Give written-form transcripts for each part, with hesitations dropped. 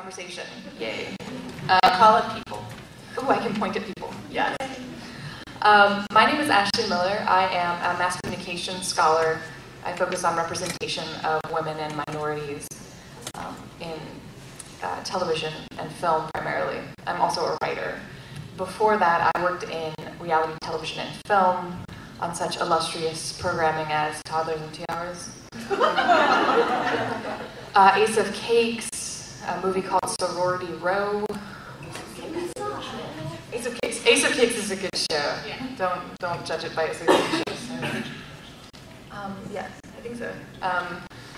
conversation. Yay. Call it people. Oh, I can point at people. Yes. My name is Ashley Miller. I am a mass communications scholar. I focus on representation of women and minorities in television and film primarily. I'm also a writer. Before that, I worked in reality television and film on such illustrious programming as Toddlers in 2 Hours, Ace of Cakes, a movie called Sorority Row. Ace of Cakes. Ace of Cakes is a good show. Yeah. Don't judge it by its shows. Yes, I think so.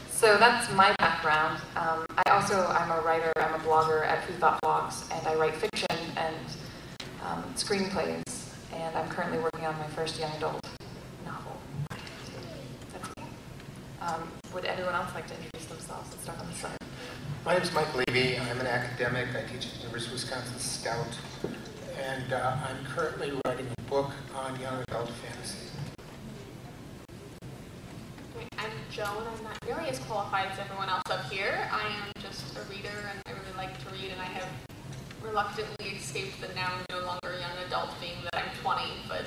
So that's my background. I'm a writer. I'm a blogger at Free Thought Blogs, and I write fiction and screenplays. And I'm currently working on my first young adult novel. That's me. Would anyone else like to introduce themselves? Let's start on the side. My name is Mike Levy. I'm an academic. I teach at the University of Wisconsin Scout. And I'm currently writing a book on young adult fantasy. I'm Joan. I'm not nearly as qualified as everyone else up here. I am just a reader, and I really like to read, and I have reluctantly escaped the now no longer young adult being that I'm 20, but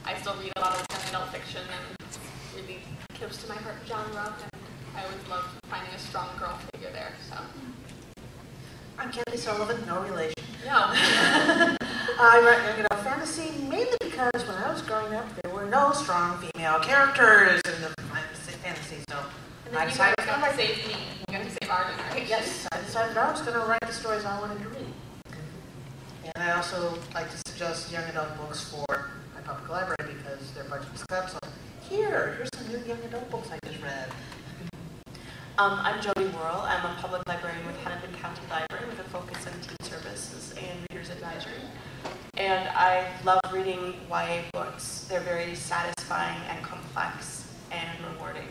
I still read a lot of young adult fiction, and it's really close to my heart genre, and I always love finding a strong girl figure there, so. I'm Kathy Sullivan, no relation. No. I write young adult fantasy mainly because when I was growing up, there were no strong female characters in the fantasy, so I decided you got to save me. You got to save our generation. Yes, I decided I was going to write the stories I wanted to read. And I also like to suggest young adult books for my public library because their budget's cut. So here's some new young adult books I just read. I'm Jody Wurl. I'm a public librarian with Hennepin County Library with a focus on teen services and readers advisory. And I love reading YA books. They're very satisfying and complex and rewarding.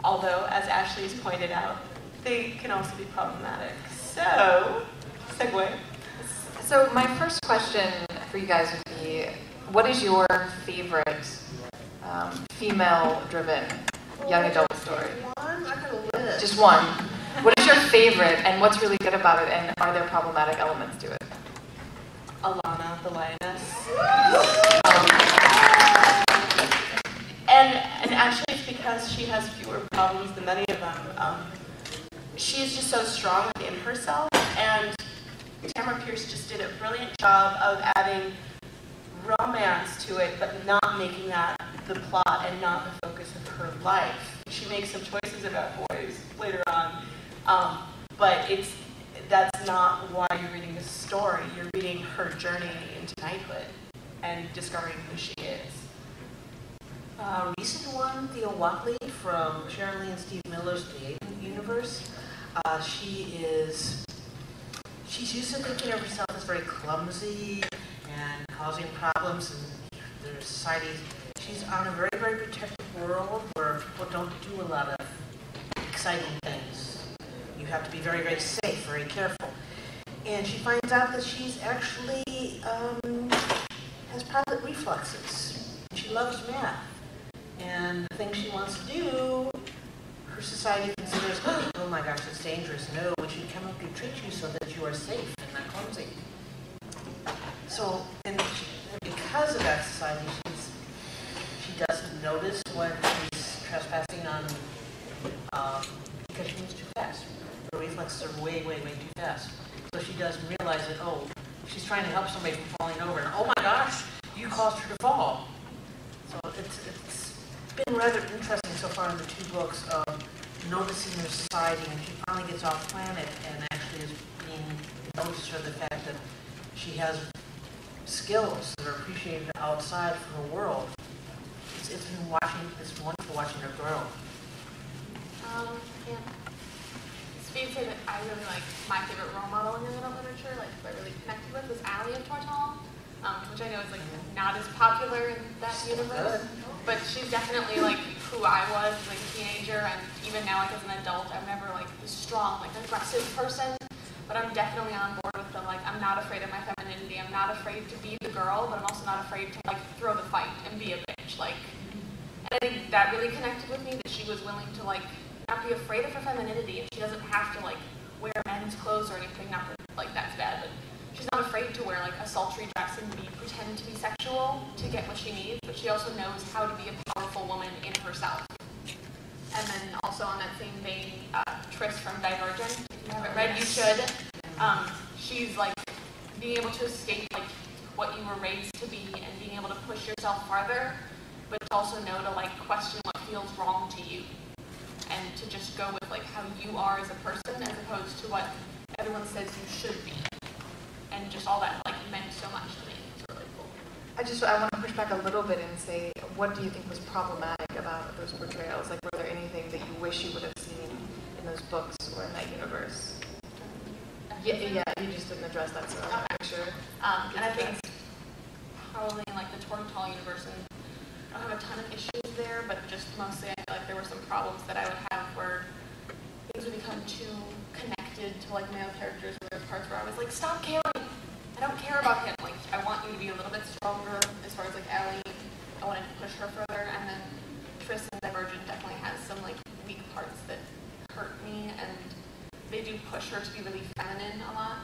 Although, as Ashley's pointed out, they can also be problematic. So, segue. So my first question for you guys would be, what is your favorite female-driven young adult story? Just one. What is your favorite, and what's really good about it, and are there problematic elements to it? Alana, the lioness. And actually it's because she has fewer problems than many of them. She's just so strong within herself, and Tamara Pierce just did a brilliant job of adding romance to it, but not making that the plot and not the focus of her life. She makes some choices about boys later on, but that's not why you're reading this story. You're reading her journey into knighthood and discovering who she is. Recent one, Theo Watley from Sharon Lee and Steve Miller's The Aiden Universe. She's used to thinking of herself as very clumsy and causing problems in their society. She's on a very, very protected world where people don't do a lot of exciting things. You have to be very, very safe, very careful. And she finds out that she's actually has pilot reflexes. She loves math. And the things she wants to do, her society considers, oh my gosh, it's dangerous. No, we should chemically treat you so that you are safe and not clumsy. So, and because of that society, she doesn't notice when she's trespassing on, because she moves too fast. Her reflexes are way, way, way too fast. So she doesn't realize that, oh, she's trying to help somebody from falling over, and oh my gosh, you caused her to fall. So it's been rather interesting so far in the two books of noticing their society, and she finally gets off planet and actually is being noticed for the fact that she has skills that are appreciated outside for her world. It's wonderful watching her grow. Yeah. Speed say that I really like my favorite role model in young adult literature, like who I really connected with, was Allie of Tortall, which I know is like not as popular in that universe, but she's definitely like who I was like a teenager, and even now like as an adult, I'm never like this strong, like aggressive person, but I'm definitely on board with the like I'm not afraid of my femininity, I'm not afraid to be the girl, but I'm also not afraid to like throw the fight and be a bitch, like. And I think that really connected with me, that she was willing to like not be afraid of her femininity, and she doesn't have to like wear men's clothes or anything, not that like that's bad, but she's not afraid to wear like a sultry dress and pretend to be sexual to get what she needs, but she also knows how to be a powerful woman in herself. And then also on that same vein, Tris from Divergent, if you haven't read, you should. She's like being able to escape like what you were raised to be and being able to push yourself farther, but to also know to like question what feels wrong to you and to just go with like how you are as a person as opposed to what everyone says you should be. And just all that like meant so much to me. It's really cool. I want to push back a little bit and say, what do you think was problematic about those portrayals? Like, were there anything that you wish you would have seen in those books or in that universe? Yeah, you just didn't address that, so I'm not sure. And I think probably in like the Tortal universe, and I don't have a ton of issues there, but just mostly I feel like there were some problems that I would have where things would become too connected to like male characters, where there's parts where I was like, stop caring. I don't care about him. Like, I want you to be a little bit stronger as far as like Ellie. I wanted to push her further, and then Tris and Divergent definitely has some like weak parts that hurt me, and they do push her to be really feminine a lot.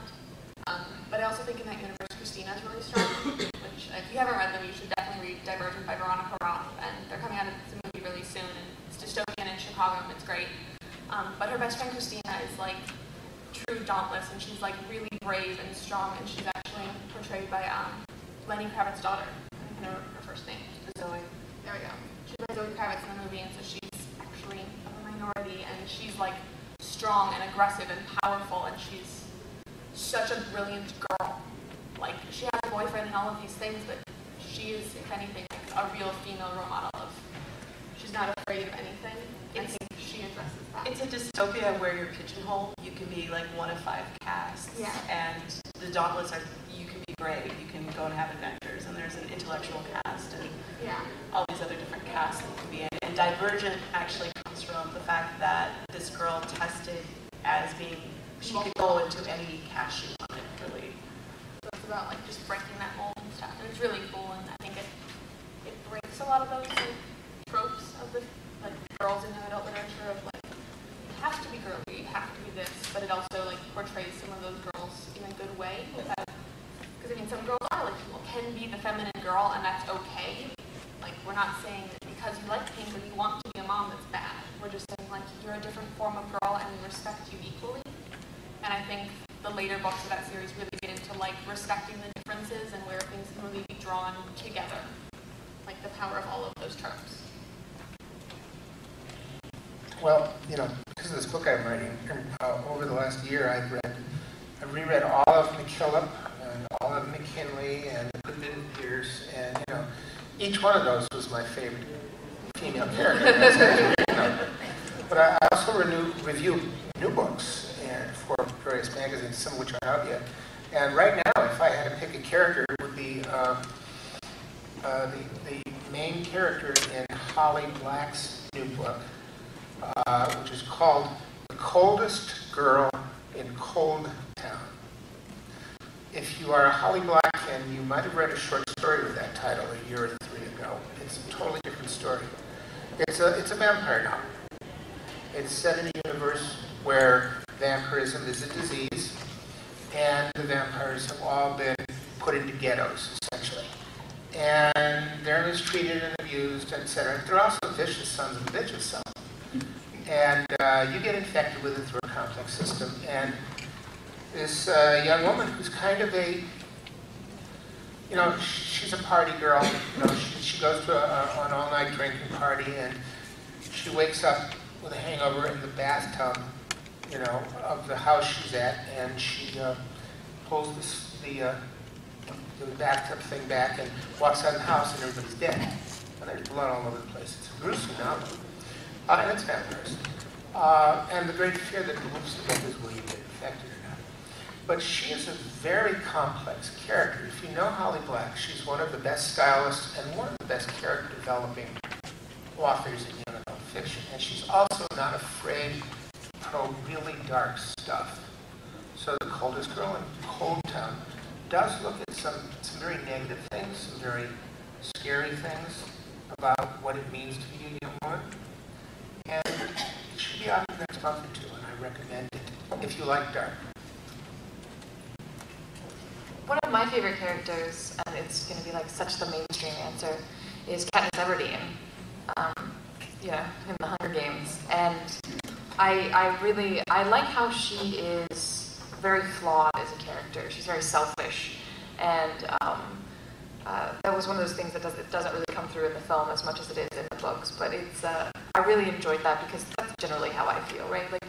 But I also think in that universe, Christina is really strong, which if you haven't read them, you should definitely read Divergent by Veronica Roth, and they're coming out of the movie really soon, and it's dystopian in Chicago, and it's great. But her best friend Christina is like true dauntless, and she's like really brave and strong, and she's actually portrayed by Lenny Kravitz's daughter. I don't even know her first name. Zoe. There we go. She's by Zoe Kravitz in the movie, and so she's actually of a minority, and she's like strong and aggressive and powerful, and she's such a brilliant girl. Like, she has a boyfriend and all of these things, but she is, if anything, like a real female role model of she's not afraid of anything. I think she addresses that. It's a dystopia where you're pigeonholed. You can be like one of 5 casts, and the Dauntless you can be brave. You can go and have adventures, and there's an intellectual cast, and all these other different casts that you can be in. And Divergent actually comes from the fact that this girl tested as being, she could go into any cast she wanted, really. So it's about like just breaking that mold and stuff, and it's really cool, and I think it breaks a lot of those like tropes of the like girls in young adult literature of like you have to be girly, you have to be this, but it also like portrays some of those girls in a good way without, because I mean some girls are like can be the feminine girl, and that's okay. Like, we're not saying that because you like pink or you want to be a mom that's bad. We're just saying like you're a different form of girl and we respect you equally. And I think the later books of that series really get into like respecting the differences and where things can really be drawn together. Like the power of all of those tropes. Well, you know, because of this book I'm writing, over the last year I've reread all of McKillop and all of McKinley and Goodman Pierce, and you know, each one of those was my favorite female character. But I also review new books for various magazines, some of which aren't out yet. And right now, if I had to pick a character, it would be the main character in Holly Black's new book, which is called The Coldest Girl in Cold Town. If you are a Holly Black fan, you might have read a short story with that title a year or 3 ago. It's a totally different story. It's a vampire novel. It's set in a universe where vampirism is a disease, and the vampires have all been put into ghettos, essentially. And they're mistreated and abused, etc. They're also vicious sons of bitches, some. And you get infected with it through a complex system. And this young woman who's kind of a, you know, she's a party girl. You know, she goes to an all-night drinking party, and she wakes up with a hangover in the bathtub, you know, of the house she's at, and she pulls the bathtub thing back and walks out of the house, and everybody's dead. And there's blood all over the place. It's a gruesome novel. And it's vampires. And the great fear that moves the book is, will you get infected or not? But she is a very complex character. If you know Holly Black, she's one of the best stylists and one of the best character developing authors in young adult fiction. And she's also not afraid to probe really dark stuff. So The Coldest Girl in Cold Town does look at some very negative things, some very scary things about what it means to be a young woman. And it should be out in the next month or 2, and I recommend it. if you like dark. One of my favorite characters, and it's going to be like such the mainstream answer, is Katniss Everdeen, in the Hunger Games. And I like how she is very flawed as a character. She's very selfish, and that was one of those things that doesn't really come through in the film as much as it is in the books. But it's I really enjoyed that because that's generally how I feel, right? Like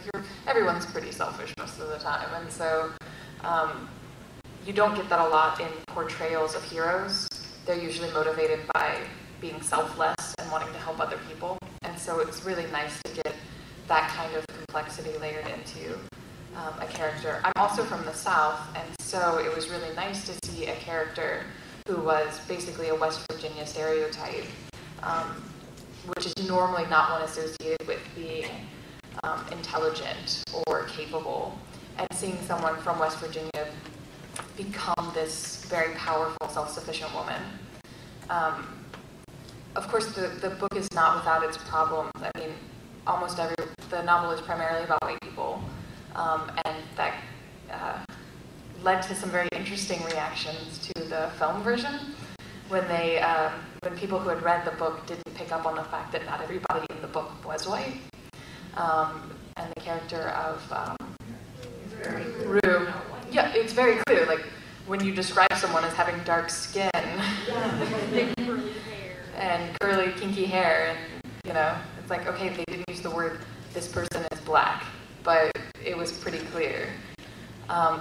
everyone's pretty selfish most of the time, and so you don't get that a lot in portrayals of heroes. They're usually motivated by being selfless and wanting to help other people, and so it's really nice to get that kind of complexity layered into a character. I'm also from the South, and so it was really nice to see a character who was basically a West Virginia stereotype, which is normally not one associated with being intelligent or capable. And seeing someone from West Virginia become this very powerful, self-sufficient woman. Of course, the book is not without its problems. I mean, the novel is primarily about white people, and that led to some very interesting reactions to the film version when people who had read the book didn't pick up on the fact that not everybody in the book was white, and the character of Rue. Yeah, it's very clear. Like when you describe someone as having dark skin and curly, kinky hair, and it's like, okay, they didn't use the word "this person is black," but it was pretty clear.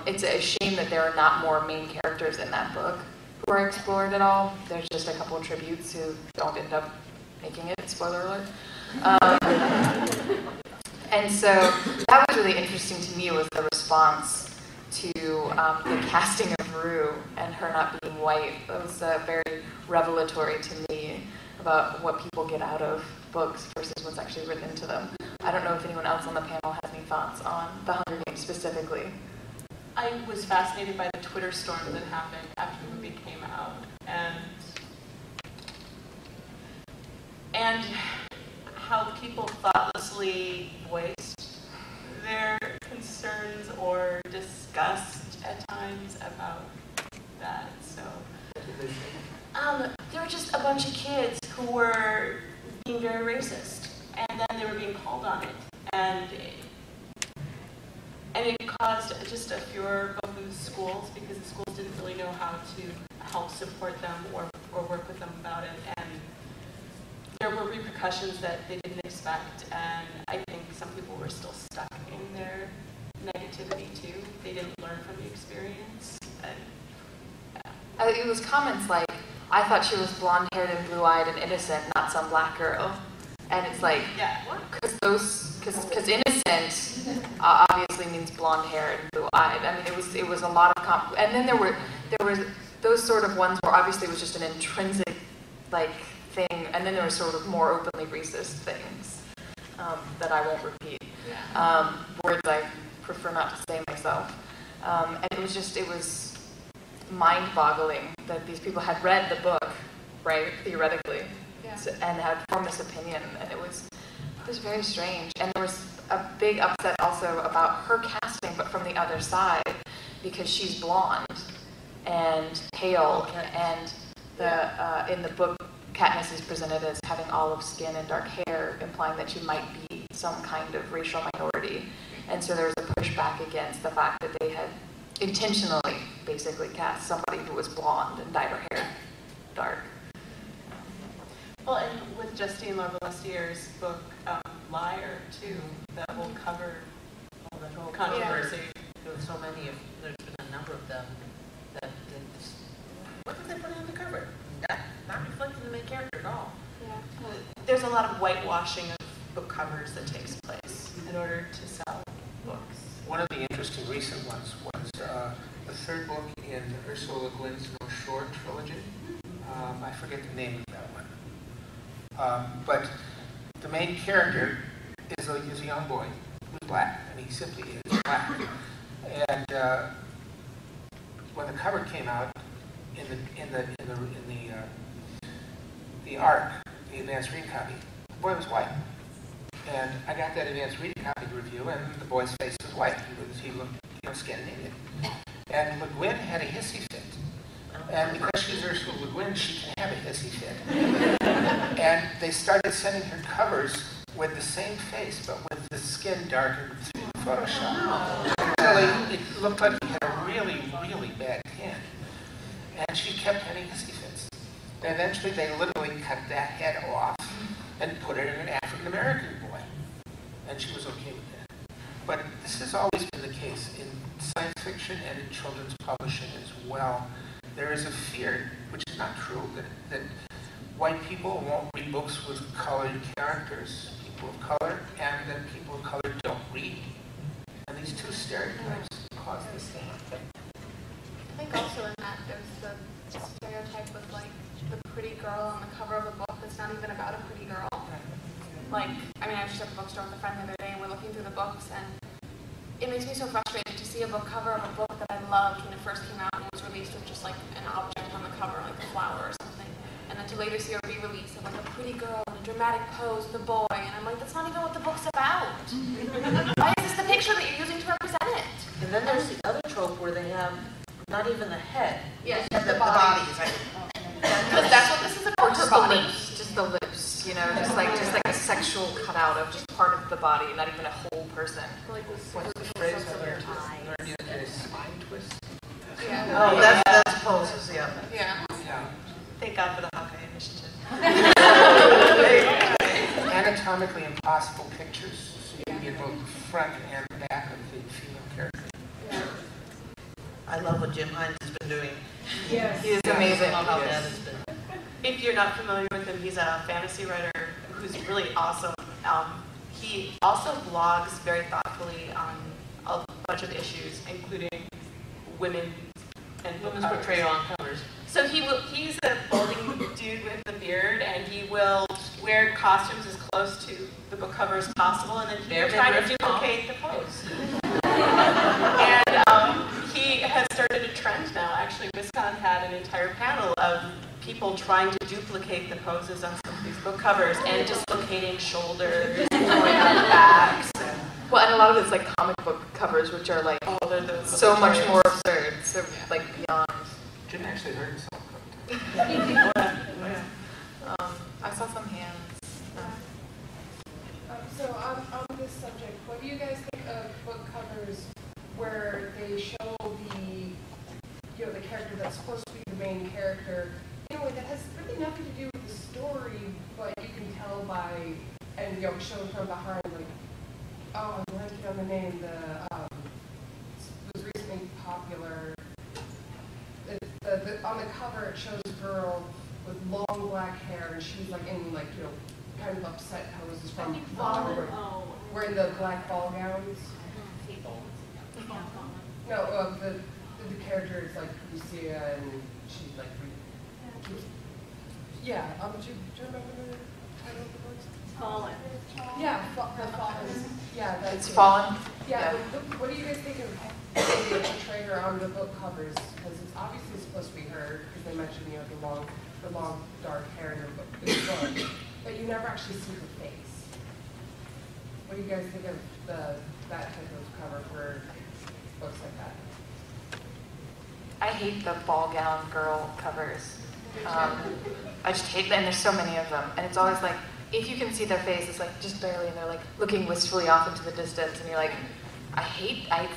It's a shame that there are not more main characters in that book who are explored at all. There's just a couple of tributes who don't end up making it. Spoiler alert. And so that was really interesting to me, was the response to the casting of Rue and her not being white. That was very revelatory to me about what people get out of books versus what's actually written into them. I don't know if anyone else on the panel has any thoughts on The Hunger Games specifically. I was fascinated by the Twitter storm that happened after the movie came out, and how people thoughtlessly voiced their concerns or disgust at times about that. So there were just a bunch of kids who were being very racist, and then they were being called on it, and it caused just a furor both in the schools, because the schools didn't really know how to help support them or work with them about it, and there were repercussions that they didn't expect, and I think some people were still stuck in their negativity too. They didn't learn from the experience. It was comments like, "I thought she was blonde-haired and blue-eyed and innocent, not some black girl," and it's like, because innocent obviously means blonde-haired and blue-eyed. I mean, it was a lot of and then there were those sort of ones where obviously it was just an intrinsic thing, and then there were sort of more openly racist things that I won't repeat. Words I prefer not to say myself. And it was mind-boggling that these people had read the book, right, theoretically, and had formed this opinion, and it was very strange. And there was a big upset also about her casting, but from the other side, because she's blonde and pale, and in the book, Katniss is presented as having olive skin and dark hair, implying that she might be some kind of racial minority. And so there was a pushback against the fact that they had intentionally, basically, cast somebody who was blonde and dyed her hair dark. Well, and with Justine Lorvelestier's book, Liar, too, that will cover the whole controversy. There were so many there's been a number of them that what did they put on the cover? Not reflecting the main character at all. Yeah. There's a lot of whitewashing of book covers that takes place in order to sell books. One of the interesting recent ones was the third book in Ursula Le Guin's No Shore trilogy. I forget the name of that one. But the main character is a young boy who's black, and he simply is black. And when the cover came out in the ARC, the advanced reading copy, the boy was white. And I got that advanced reading copy review, and the boy's face was white. He looked, Scandinavian. And Le Guin had a hissy fit. And because she's Ursula Le Guin, she can have a hissy fit. And they started sending her covers with the same face, but with the skin darkened through Photoshop. Until it looked like he had a really, really bad tan. And she kept having hissy fits. And eventually they literally cut that head off and put it in an African-American boy. And she was okay with that. But this has always been the case in science fiction and in children's publishing as well. There is a fear, which is not true, that white people won't read books with colored characters, people of color, and that people of color don't read. And these two stereotypes cause this to happen. I think also in that there's the stereotype with like the pretty girl on the cover of a book that's not even about a pretty girl. Like, I mean, I was just at the bookstore with a friend the other day and we're looking through the books and it makes me so frustrated to see a book cover of a book that I loved when it first came out and was released with just like an object on the cover, like a flower or something. And then to later see a re-release of like a pretty girl in a dramatic pose with a boy. And I'm like, that's not even what the book's about. Why is this the picture that you're using to represent it? And then there's the other trope where they have not even the head. Yes, The body is like, because that's what this is about. Or just the lips, just the lips, you know, just like a sexual cutout of just part of the body, not even a whole person. Like this What's the phrase I learned a spine twist? Yeah. oh, that's poses, yeah. Yeah. Yeah. Thank God for the Hawkeye Initiative. Anatomically impossible pictures, so you can get both the front and back of the female character. I love what Jim Hines has been doing. Yes. He is amazing. I love how Yes. that has been. If you're not familiar with him, he's a fantasy writer who's really awesome. He also blogs very thoughtfully on a bunch of issues, including women and Women's portrayal on covers. So he's a balding dude with a beard, and he will wear costumes as close to the book cover as possible, and then he will try to duplicate the pose. And he has started a trend now. Actually, WisCon had an entire panel of people trying to duplicate the poses on some of these book covers and dislocating shoulders, going on backs. Well, and a lot of it's like comic book covers, which are like so much more absurd, so like beyond. Jim actually heard himself. I saw some hands. So on this subject, what do you guys think of book covers where they show the character that's supposed to be the main character in a way that has really nothing to do with the story, but you can tell by, and shown from behind, like, oh, I'm blanking on the name, was recently popular. On the cover it shows a girl with long black hair, and she's like in kind of upset poses from wearing the black ball gowns. No, the character is like Lucia, and she's like, do you remember the title of the book? Fallen. Yeah, the Fallen. Yeah, that's It's Fallen. Yeah, what do you guys think of the portray her on the book covers? Because it's obviously supposed to be her, because they mentioned the long dark hair in her book, but you never actually see her face. What do you guys think of that type of cover for books like that? I hate the ball gown girl covers. I just hate them, and there's so many of them. And it's always like, if you can see their face, it's like just barely, and they're like looking wistfully off into the distance, and you're like,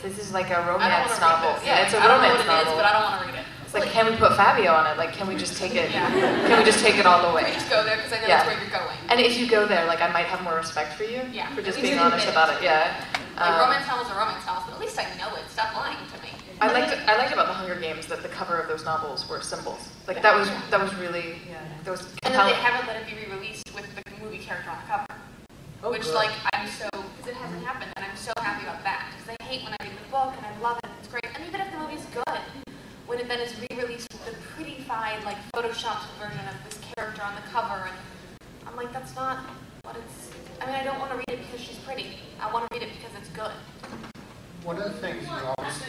this is like a romance novel. Yeah, it's a romance novel. But I don't want to read it. It's like, can we put Fabio on it? Like, can we just take it? Can we just take it all the way? Just go there because I know that's where you're going. And if you go there, like, I might have more respect for you. Yeah. For just being honest about it. Yeah. Like, romance novels are romance novels, but at least I know it. Stop lying to me. I liked about the Hunger Games that the cover of those novels were symbols. Like that was really that was And then compelling. they haven't let it be re-released with the movie character on the cover. Which, good. like, because it hasn't happened, and I'm so happy about that. Because I hate when I read the book, and I love it, and it's great. And even if the movie's good, when it then is re-released with the prettified, like, photoshopped version of this character on the cover, and I'm like, that's not what it's... I mean, I don't want to read it because she's pretty. I want to read it because it's good. One of the things you always...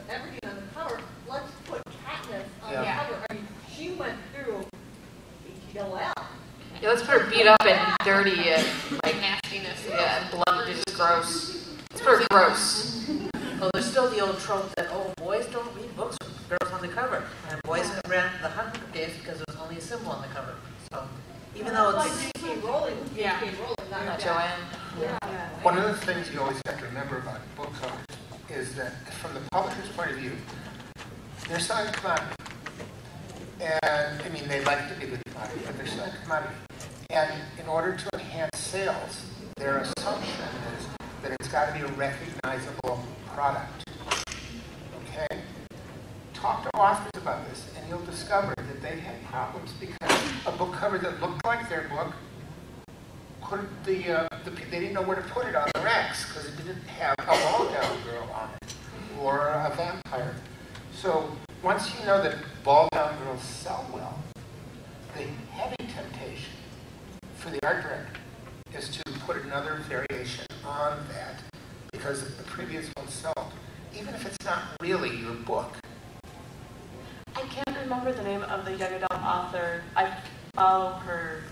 Everything on the cover, let's put Katniss on Yeah. the cover. I mean, she went through HLL. Yeah, let's put her beat up and dirty and like nastiness. Yeah, and blood is gross. Let's put her gross. Well, there's still the old trope that, oh, boys don't read books with girls on the cover. And boys ran the Hunger Games because there was only a symbol on the cover. So even though it's... Like J.K. Rowling, Yeah. J.K. Rowling, Not Joanne. One of the things you always have to remember about book covers is that from the publisher's point of view, they're selling commodity. And, I mean, they like to be good commodity, but they're selling commodity. And in order to enhance sales, their assumption is that it's got to be a recognizable product. Okay? Talk to authors about this, and you'll discover that they had problems because a book cover that looked like their book, they didn't know where to put it on the racks because it didn't have a ball-down girl on it or a vampire. So once you know that ball-down girls sell well, the heavy temptation for the art director is to put another variation on that because the previous one sold, even if it's not really your book. I can't remember the name of the young adult author. I follow her.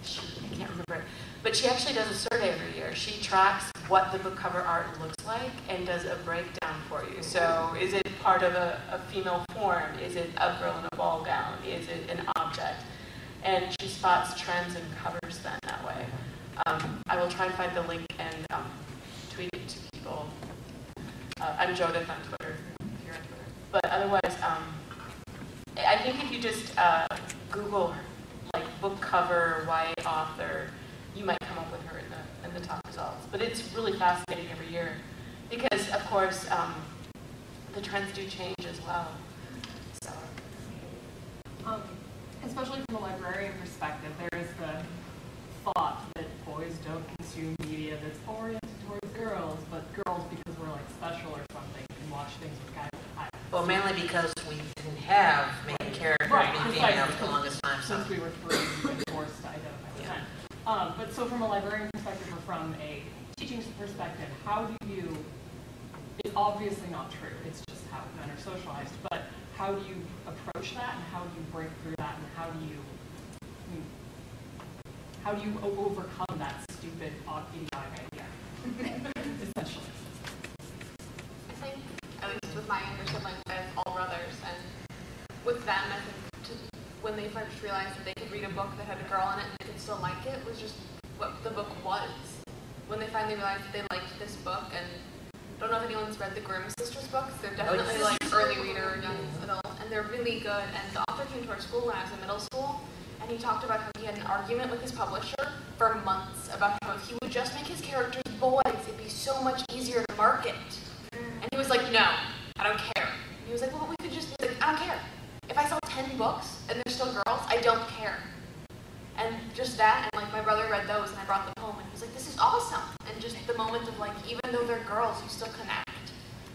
I can't remember it. But she actually does a survey every year. She tracks what the book cover art looks like and does a breakdown for you. So is it part of a female form? Is it a girl in a ball gown? Is it an object? And she spots trends and covers them that way. I will try and find the link and tweet it to people. I'm Jody on Twitter, if you're on Twitter. But otherwise, I think if you just Google like book cover, YA author, you might come up with her in the top results. But it's really fascinating every year because, of course, the trends do change as well. So, especially from a librarian perspective, there is the thought that boys don't consume media that's oriented towards girls, but girls, because we're like special or something, can watch things with guys. Well, mainly because we didn't have main characters being female for the longest time. Since we were free and forced to identify with men. But so from a librarian perspective or from a teaching perspective, how do you, it's obviously not true, it's just how men are socialized, but how do you approach that and how do you break through that and how do you overcome that stupid, idiotic idea, essentially? I think, at least with my younger siblings, I have all brothers, and with them, I think when they first realized that they could read a book that had a girl in it and they could still like it, was just what the book was. When they finally realized that they liked this book, and I don't know if anyone's read the Grimm sisters books, they're definitely like early reader, young adult, and they're really good. And the author came to our school when I was in middle school, and he talked about how he had an argument with his publisher for months about how if he would just make his characters boys, it'd be so much easier to market. And he was like, no, I don't care. And he was like, well, we could just, he was like, I don't care. If I sell 10 books and they're still girls, I don't care. And just that, and like my brother read those and I brought them home and he was like, this is awesome. And just the moment of like, even though they're girls, you still connect.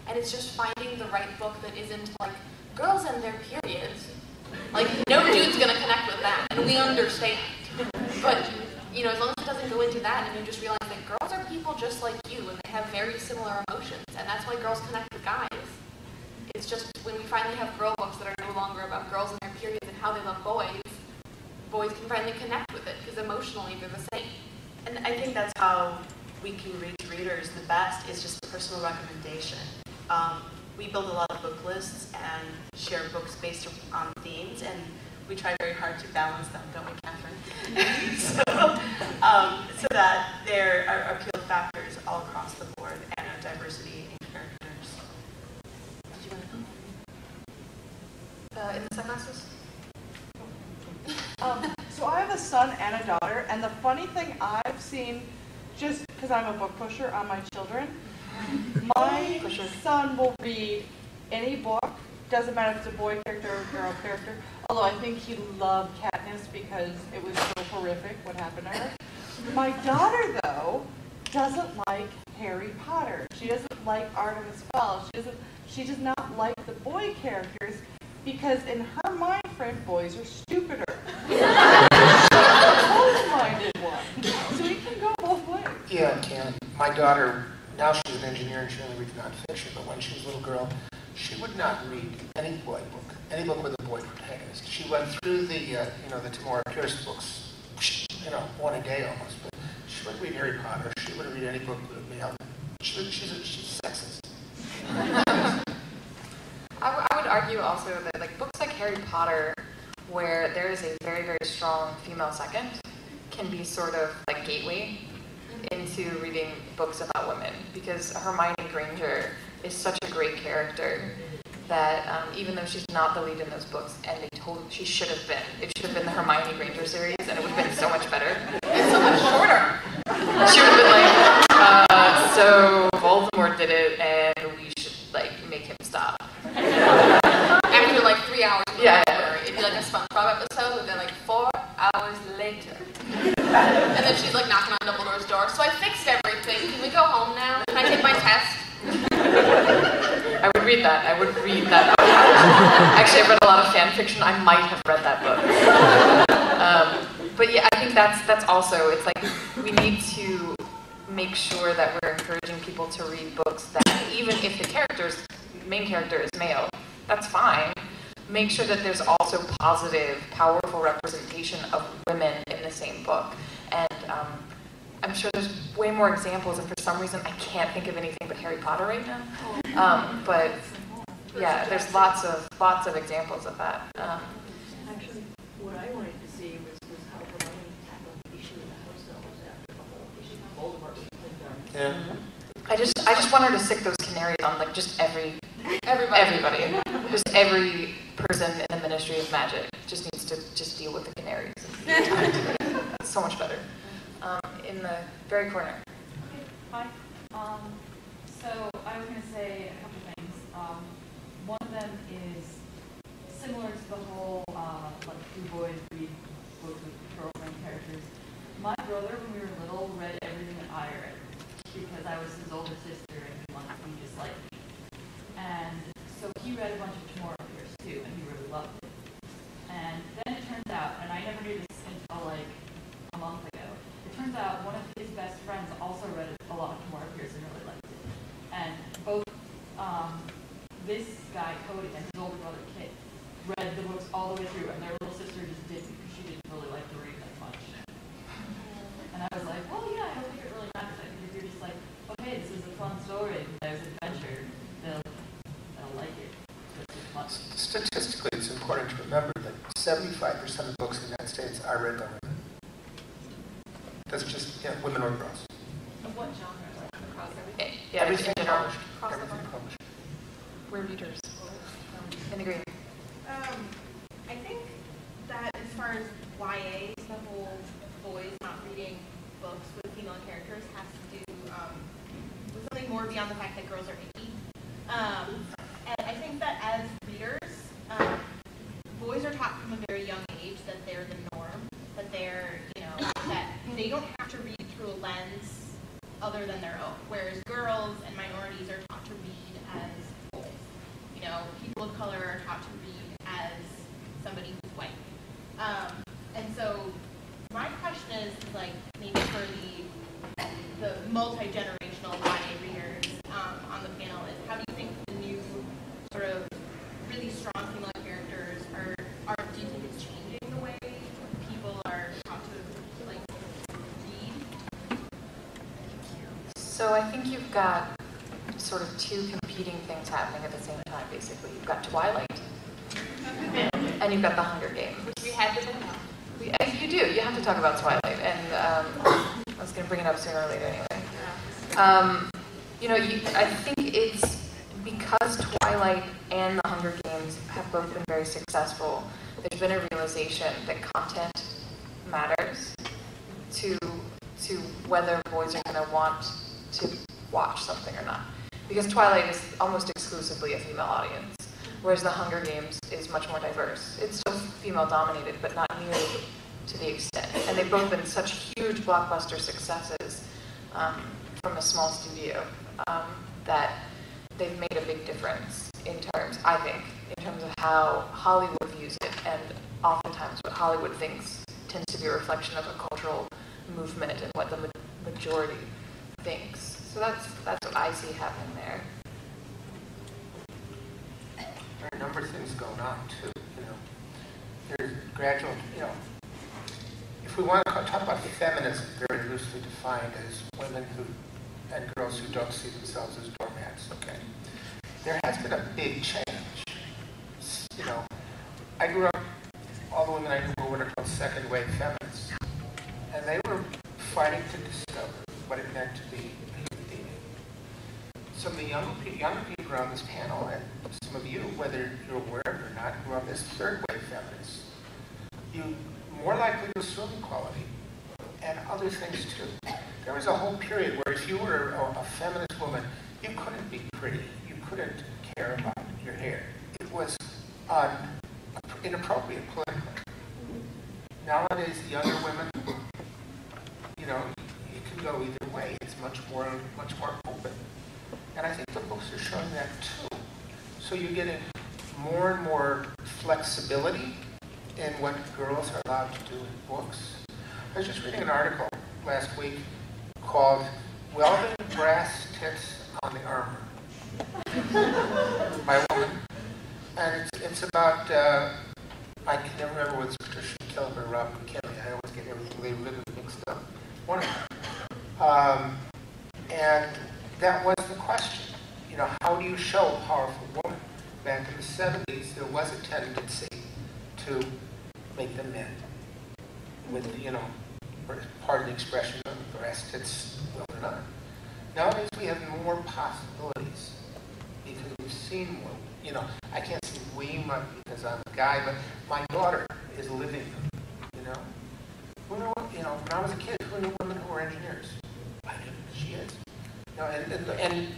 And it's just finding the right book that isn't like, girls and their periods. Like, no dude's gonna connect with that, and we understand. But, you know, as long as it doesn't go into that and you just realize that girls are people just like you and they have very similar emotions, and that's why girls connect with guys. It's just when we finally have girl books that are no longer about girls and their periods and how they love boys, boys can finally connect with it because emotionally they're the same. and I think that's how we can reach readers the best, is just personal recommendation. We build a lot of book lists and share books based on themes, and we try very hard to balance them, don't we, Catherine? So that there are appeal factors all across the board and a diversity in characters. Did you want to In the classes? So I have a son and a daughter, and the funny thing I've seen, just because I'm a book pusher on my children, my son will read any book, doesn't matter if it's a boy character or a girl character, although I think he loved Katniss because it was so horrific what happened to her. My daughter, though, doesn't like Harry Potter. She doesn't like Artemis Fowl. She does not like the boy characters because in her mind frame, boys are stupider. She's a closed-minded one. So we can go both ways. Yeah, it can. My daughter, now she's an engineer and she only reads nonfiction, but when she was a little girl, she would not read any boy book, any book with a boy protagonist. She went through the, the Tamora Pierce books one a day almost, but she wouldn't read Harry Potter. She wouldn't read any book with a male. She's sexist. I would argue also that like books like Harry Potter, where there is a very, very strong female second, can be sort of like gateway into reading books about women, because Hermione Granger is such a great character that even though she's not the lead in those books, and she should have been. It should have been the Hermione Granger series, and it would have been so much better. And so much shorter. She would have been like, so Voldemort did it, and we should like make him stop. After like 3 hours. Yeah. It'd be like a SpongeBob episode, but then like 4 hours later. And then she's like knocking on Dumbledore's door. So I fixed everything. Can we go home now? Can I take my test? I would read that. I would read that book. Actually, I've read a lot of fan fiction. I might have read that book. But yeah, I think that's also, it's like we need to make sure that we're encouraging people to read books that, even if the main character is male, that's fine. Make sure that there's also positive, powerful representation of women in the same book. And I'm sure there's way more examples, and for some reason I can't think of anything but Harry Potter right now. But yeah, there's lots of examples of that. Actually, what I wanted to see was how Hermione tackled the issue of the house elves after the whole issue of Voldemort was done. Yeah. I just want her to stick those canaries on like just everybody. Just every person in the Ministry of Magic just needs to just deal with the canaries. It's so much better. In the very corner. Hi. So I was going to say a couple things. One of them is similar to the whole like do boys read books with girl main characters. My brother, when we were little, read everything that I read because I was his older sister and he wanted to be just like me. And so he read a bunch of Tomorrow Pierce too, and he really loved it. And then it turns out, and I never knew this until like a month ago, it turns out one of his best friends also read a lot of Tomorrow Pierce and really liked it. And both this guy, Cody, and his older brother, Kit, read the books all the way through, and their little sister just didn't because she didn't really like to read that much. And I was like, well, yeah, I don't think it really matters. I think if you're just like, okay, this is a fun story, there's adventure, they'll like it. Statistically, it's important to remember that 75% of books in the United States are read by women. That's just women or girls. Of what genre? Like across everything? Yeah, Everything in general. published. Everything published. We're readers. In agreement. I think that as far as YA, the whole boys not reading books with female characters has to do with something more beyond the fact that girls are icky. And I think that as readers, boys are taught from a very young age that they're the norm, that they're, that they don't have to read through a lens other than their own, whereas girls and minorities are taught to read as boys. People of color are taught to read as somebody who's white. And so my question is like maybe for the multi-generational YA readers on the panel is how do you think the new sort of really strong female characters are do you think it's changing the way people are taught to like read? So I think you've got sort of two competing things happening at the same time, basically. You've got Twilight, and you've got The Hunger Games. Which we had to bring up. You do. You have to talk about Twilight, and I was going to bring it up sooner or later anyway. I think it's because Twilight and The Hunger Games have both been very successful, there's been a realization that content matters to whether boys are going to want to watch something or not. Because Twilight is almost exclusively a female audience, whereas The Hunger Games is much more diverse. It's still female-dominated, but not nearly to the extent. And they've both been such huge blockbuster successes from a small studio that they've made a big difference I think, in terms of how Hollywood views it, and oftentimes what Hollywood thinks tends to be a reflection of a cultural movement and what the majority thinks. So that's what I see happening there. There are a number of things going on too. There's gradual. If we want to talk about feminism, very loosely defined as women who and girls who don't see themselves as doormats, okay? There has been a big change. You know, I grew up, all the women I knew were what are called second wave feminists. And they were fighting to discover what it meant to be a human being. Some of the younger people on this panel, and some of you, whether you're aware of it or not, who are this third wave feminists, you more likely to assume equality and other things too. There was a whole period where if you were a feminist woman, you couldn't be pretty. You couldn't care about your hair. It was inappropriate politically. Nowadays, the younger women, you know, you can go either way. It's much more open. And I think the books are showing that too. So you're getting more and more flexibility in what girls are allowed to do in books. I was just reading an article last week called Welding Brass Tits on the Armor by a woman. And it's about, I can never remember whether it's Patricia Kelly or Robin McKinley. I always get everything mixed up. One of them. And that was the question. You know, how do you show a powerful woman? Back in the 70s, there was a tendency to make them men. With, you know, pardon the expression, the breast tits welded on. Nowadays, we have more possibilities because we've seen more. You know, I can't say we much because I'm a guy, but my daughter is living them, you know. When I was a kid, who knew women who were engineers? I knew she is. You know, and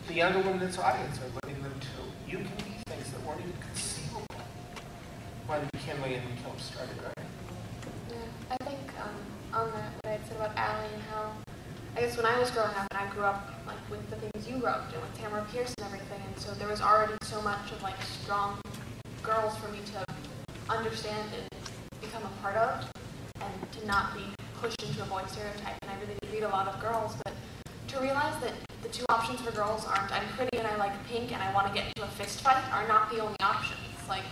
the younger women in this audience are living them too. You can be things that weren't even conceivable when McKinley and McKillop started writing. Yeah, I think on that, what I had said about Allie and how, I guess when I was growing up, and I grew up like with the things you grew up doing, with Tamara Pierce and everything, and so there was already so much of like strong girls for me to understand and become a part of, and to not be pushed into a boy stereotype. And I really did read a lot of girls, but to realize that the two options for girls aren't I'm pretty and I like pink and I want to get into a fist fight are not the only options. Like,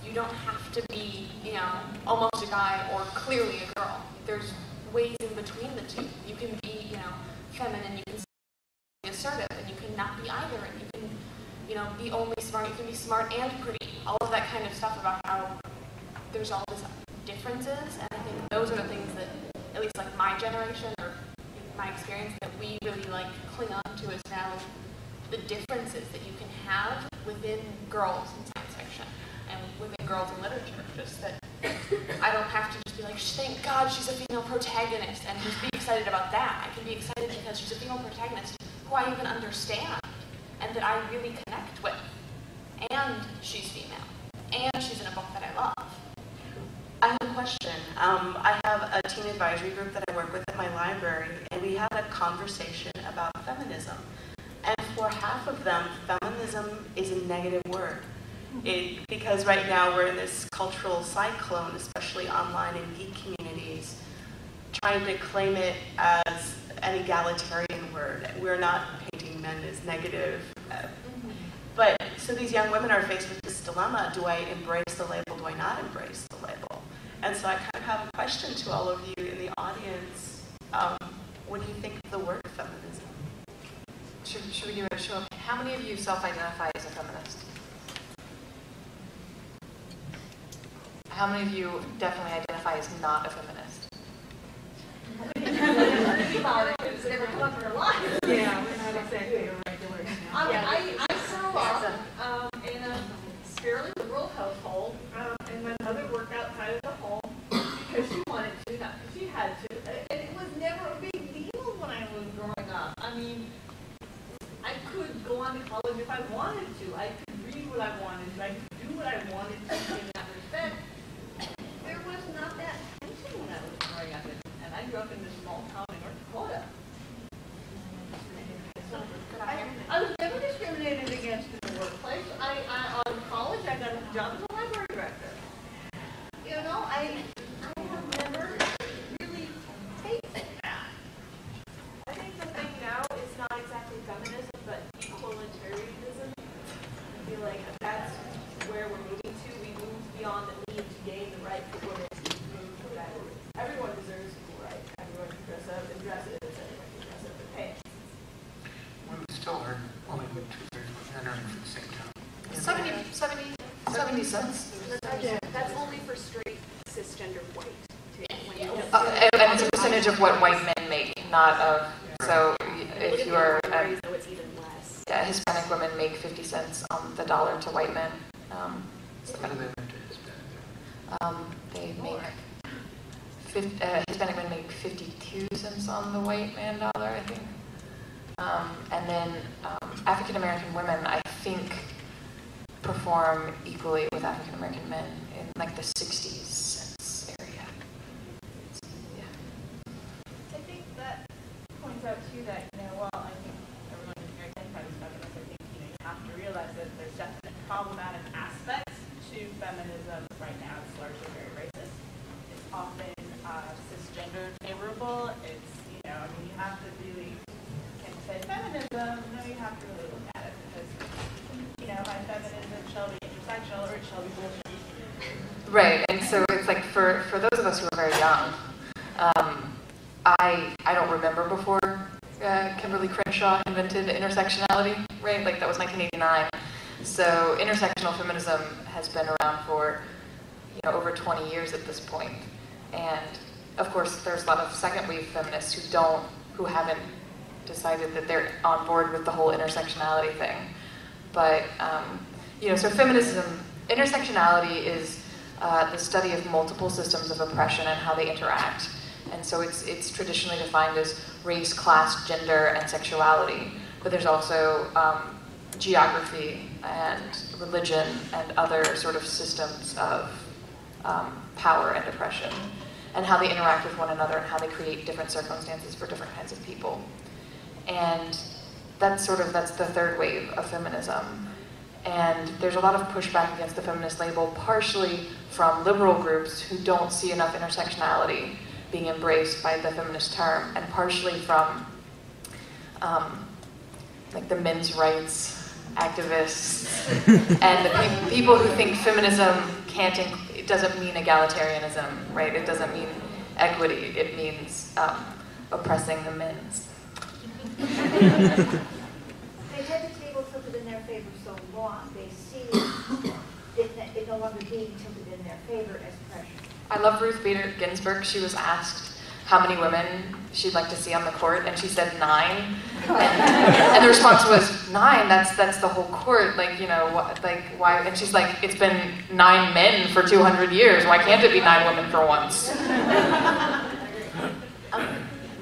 you don't have to be, you know, almost a guy or clearly a girl. There's ways in between the two. You can be, you know, feminine, you can be assertive, and you can not be either, and you can, you know, be only smart, you can be smart and pretty. All of that kind of stuff about how there's all these differences, and I think those are the things that, at least like my generation, or my experience, that we really like cling on to is now the differences that you can have within girls in science fiction and within girls in literature. Just that I don't have to just be like, thank God she's a female protagonist, and just be excited about that. I can be excited because she's a female protagonist who I even understand and that I really connect with. And she's female. And she's in a book that I love. I have a question. I have a teen advisory group that I work with at my library, and we had a conversation about feminism. And for half of them, feminism is a negative word. Because right now we're in this cultural cyclone, especially online and geek communities, trying to claim it as an egalitarian word. We're not painting men as negative. But so these young women are faced with this dilemma: do I embrace the label? Do I not embrace the label? And so I kind of have a question to all of you in the audience. What do you think of the word feminism? Should we do a show of how many of you self-identify as a feminist? How many of you definitely identify as not a feminist? It's never come up in our lives. Yeah, we're not exactly a regular. I grew up in a fairly liberal household, and my mother worked outside of the home because she wanted to, not because she had to. And it was never a big deal when I was growing up. I mean, I could go on to college if I wanted to. I could read what I wanted to. I could do what I wanted to in that respect. There was not that tension when I was growing up, and I grew up in this small town in North Dakota. I was never discriminated against in the workplace. On college, I got a job as a library director. You know, I have never really tasted that. I think the thing now is not exactly feminism, but equalitarianism. I feel like that's where we're moving to. We move beyond the need to gain the right for women to move for that. 50 cents. That's only for straight cisgender white. And it's a percentage of what white men make, not of, so if you are, yeah, Hispanic women make 50 cents on the dollar to white men. They make, Hispanic men make 52 cents on the white man dollar, I think. And then African American women, I think, perform equally with African American men in like the 60s cents area. Yeah. I think that points out too that, while I think everyone is very identified as feminist, I think you have to realize that there's definite problematic aspects to feminism right now. It's largely very racist. It's often cisgender favorable. It's, you have to really, can't say feminism, no, you have to really look at it because, my feminism shall be intersectional or it shall be bullshit. Right, and so it's like for those of us who are very young, I don't remember before Kimberly Crenshaw invented intersectionality, right? Like that was 1989. So intersectional feminism has been around for over 20 years at this point. And of course, there's a lot of second wave feminists who haven't decided that they're on board with the whole intersectionality thing. But so feminism, intersectionality is the study of multiple systems of oppression and how they interact. And so it's traditionally defined as race, class, gender, and sexuality. But there's also geography and religion and other sort of systems of power and oppression, and how they interact with one another and how they create different circumstances for different kinds of people. And that's the third wave of feminism. And there's a lot of pushback against the feminist label, partially from liberal groups who don't see enough intersectionality being embraced by the feminist term, and partially from like the men's rights activists and the people who think feminism it doesn't mean egalitarianism, right? It doesn't mean equity. It means oppressing the men's. They've had the table tilted in their favor so long, they see it no longer being tilted in their favor as pressure. I love Ruth Bader Ginsburg. She was asked how many women she'd like to see on the court, and she said 9. And the response was, 9? That's the whole court. Why? And she's like, it's been 9 men for 200 years. Why can't it be 9 women for once?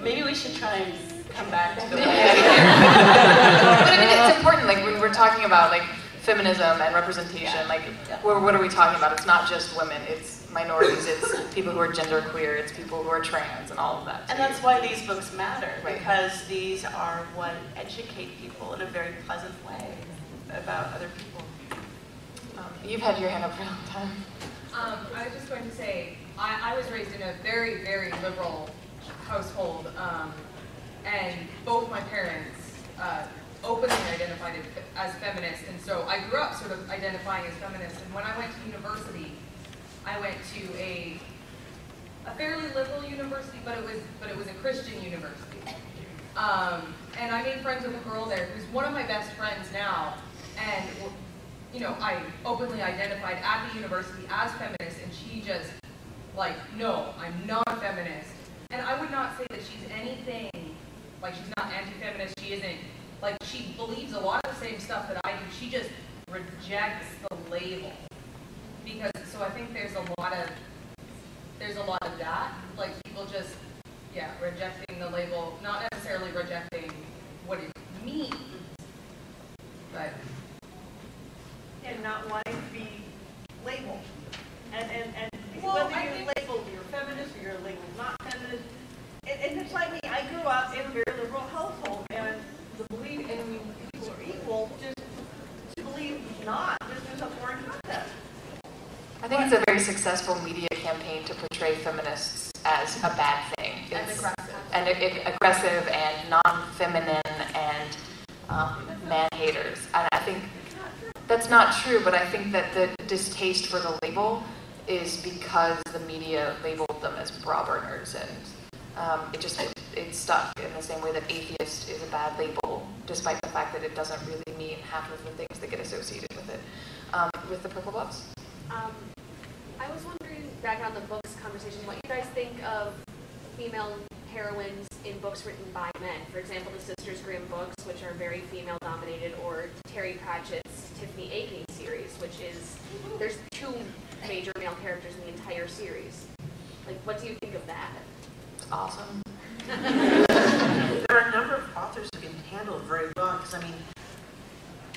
Maybe we should try and come back to the But I mean, it's important. Like when we're talking about feminism and representation, what are we talking about? It's not just women. It's minorities. It's people who are genderqueer. It's people who are trans and all of that. And that's why these books matter, because these are what educate people in a very pleasant way about other people. You've had your hand up for a long time. I was just going to say, I was raised in a very, very liberal household, and both my parents openly identified as feminists, and so I grew up sort of identifying as feminist. And when I went to university, I went to a fairly liberal university, but it was a Christian university. And I made friends with a girl there who's one of my best friends now, and I openly identified at the university as feminist, and she just no, I'm not a feminist. And I would not say that she's anything, she's not anti-feminist, she isn't, she believes a lot of the same stuff that I do, she just rejects the label. So I think there's a lot of that, people just, rejecting the label, not necessarily rejecting what it means, but. And not wanting to be labeled. And well, whether you're labeled you're feminist or you're labeled not feminist, and it's like me, I grew up in a very liberal household, and the belief in people are equal, just to believe not, this is a foreign concept. I think it's a very successful media campaign to portray feminists as a bad thing. And aggressive and non-feminine and man-haters. And I think that's not true, but I think that the distaste for the label is because the media labeled them as bra burners, and it stuck in the same way that atheist is a bad label, despite the fact that it doesn't really mean half of the things that get associated with it. With the purple gloves? I was wondering, back on the books conversation, what you guys think of female heroines in books written by men. For example, the Sisters Grimm books, which are very female-dominated, or Terry Pratchett's Tiffany Aching series, which is, there's 2 major male characters in the entire series. Like, what do you think of that? It's awesome. There are a number of authors who can handle it very well, because, I mean,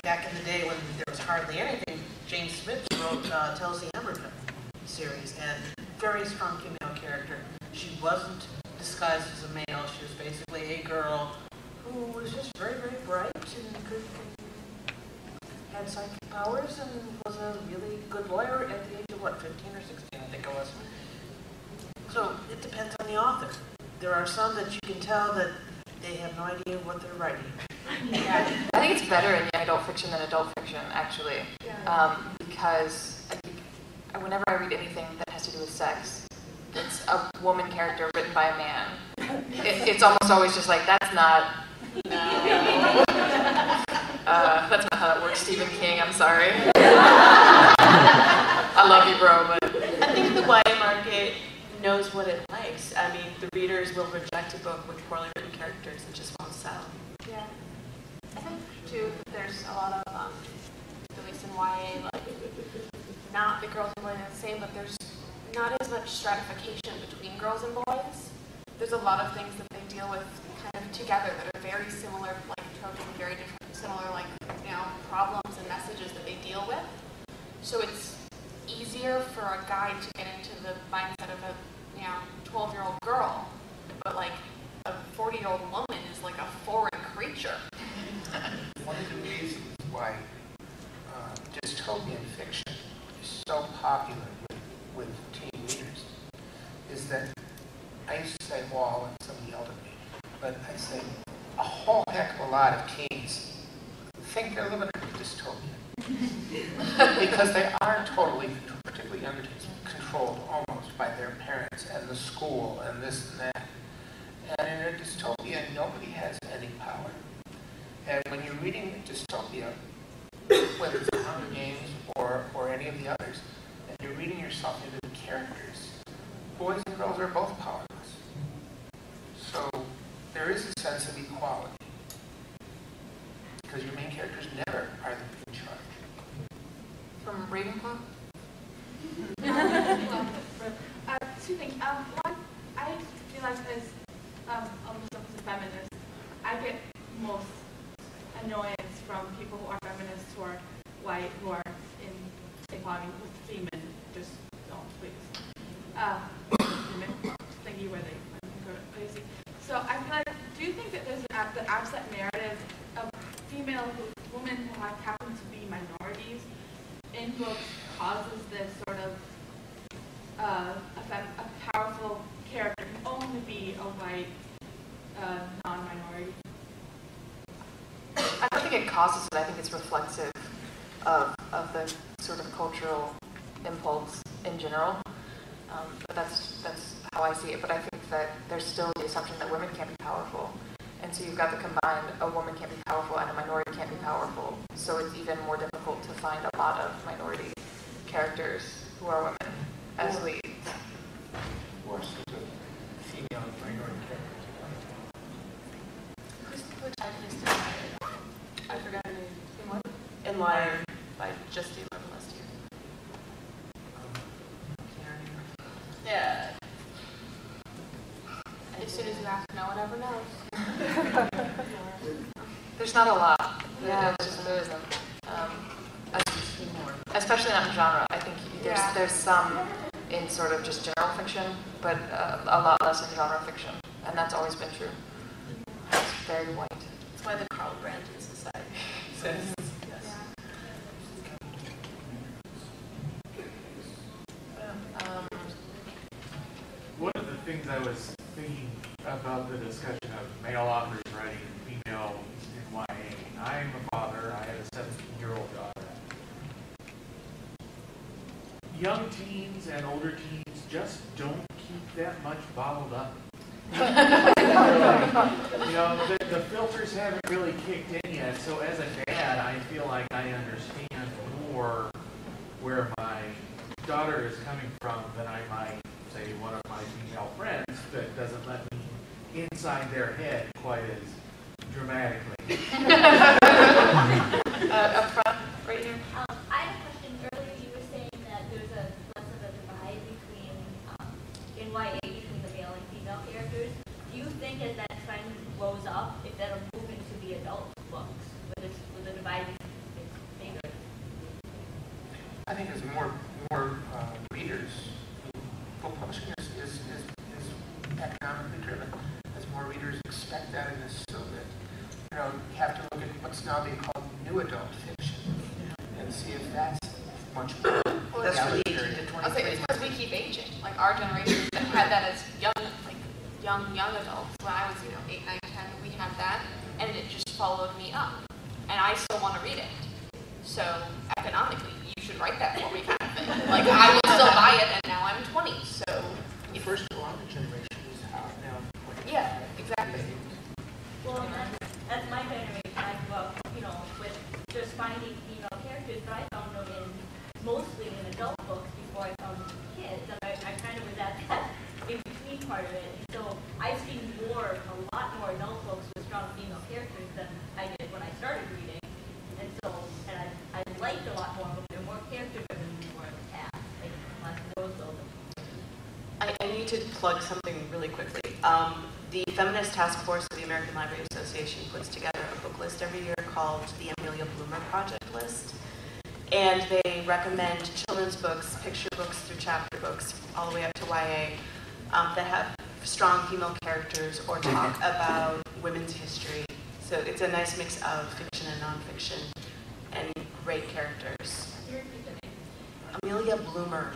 back in the day when there was hardly anything, Jane Smith wrote Tells the Amberton series, and very strong female character. She wasn't disguised as a male. She was basically a girl who was just very, very bright and had psychic powers and was a really good lawyer at the age of, what, 15 or 16, I think it was. So it depends on the author. There are some that you can tell that they have no idea what they're writing. Yeah. I think it's better in young adult fiction than adult fiction, actually, because I think whenever I read anything that has to do with sex, it's a woman character written by a man. It's almost always just like, that's not how that works, Stephen King, I'm sorry. I love you, bro, but... I think the YA market knows what it likes. I mean, the readers will reject a book with poorly written characters and just won't sell. Yeah. I think, too, there's a lot of, at least in YA, like, not that girls and boys are the same, but there's not as much stratification between girls and boys. There's a lot of things that they deal with kind of together that are very similar, like tropes and very different, similar, like, you know, problems and messages that they deal with. So it's easier for a guy to get into the mindset of a, you know, 12-year-old girl, but like a 40-year-old woman is like a foreign creature. One of the reasons why dystopian fiction is so popular with teen readers is that I used to say all and somebody yelled at me, but I say a whole heck of a lot of teens think they're living in a dystopia because they are totally, particularly younger teens, controlled almost by their parents and the school and this and that. And in a dystopia, nobody has any power. And when you're reading dystopia, whether it's the Hunger Games or any of the others, and you're reading yourself into the characters, boys and girls are both powerless. So there is a sense of equality, because your main characters never are the in charge. From Ravenclaw? 2 things. One, I feel like as almost a feminist, I get most annoyance from people who are feminists who are white, who are in equality with female. Just don't, please. Thingy where they go crazy. So I feel like, do you think that there's the absent narrative of women who happen to be minorities in books causes this sort of a powerful character can only be a white non-minority? I don't think it causes it. I think it's reflexive of the sort of cultural impulse in general. But that's how I see it. But I think that there's still the assumption that women can't be powerful. And so you've got the combined, a woman can't be powerful and a minority can't be powerful. So it's even more difficult to find a lot of minority characters who are women as leads. Or female minority characters. Who's the protagonist in Liar? I forgot her name. In what? In Liar, by Just Steve last year. Yeah. As soon as you ask, no one ever knows. There's not a lot. Yeah, there isn't. Especially not in genre. I think there's some in sort of just general fiction, but a lot less in genre fiction. And that's always been true. It's very white. That's why the Carl Brandon Society exists. Yes. One of the things I was thinking about the discussion of male authors writing female in YA. I'm a father. I have a 17-year-old daughter. Young teens and older teens just don't keep that much bottled up. The filters haven't really kicked in yet. So as a dad, I feel like I understand more where my daughter is coming from than I might say one of my female friends that doesn't let me inside their head quite as dramatically. Up front, right here. I had a question. Earlier you were saying that there's less of a divide between, in YA, between the male and female characters. Do you think as that trend blows up, if that'll move into the adult books, with the divide is bigger? I think as more readers, book publishing is economically driven. As more readers expect that, and is so that you have to look at what's now being called new adult fiction and see if that's much more. That's really 18 to 23. I'll say it's because we keep aging. Like our generation had that as young adults. When I was 8, 9, 10, we had that, and it just followed me up. And I still want to read it. So economically, you should write that for me, kind of thing. Like I will still buy it, and now I'm 20. So the first Toronto generation is out now. Yeah, exactly. Well, that's my generation. I grew up, with just finding female characters, but I found them mostly in adult books before I found kids. And I kind of was at that in between part of it. And so I've seen a lot more adult books with strong female characters than I did when I started reading. And I liked a lot more of them. They're more character-driven than more of the cast. Like those. I need to plug something really quickly. The Feminist Task Force of the American Library Association puts together a book list every year called the Amelia Bloomer Project List. And they recommend children's books, picture books through chapter books, all the way up to YA, that have strong female characters or talk about women's history. So it's a nice mix of fiction and nonfiction and great characters. Amelia Bloomer.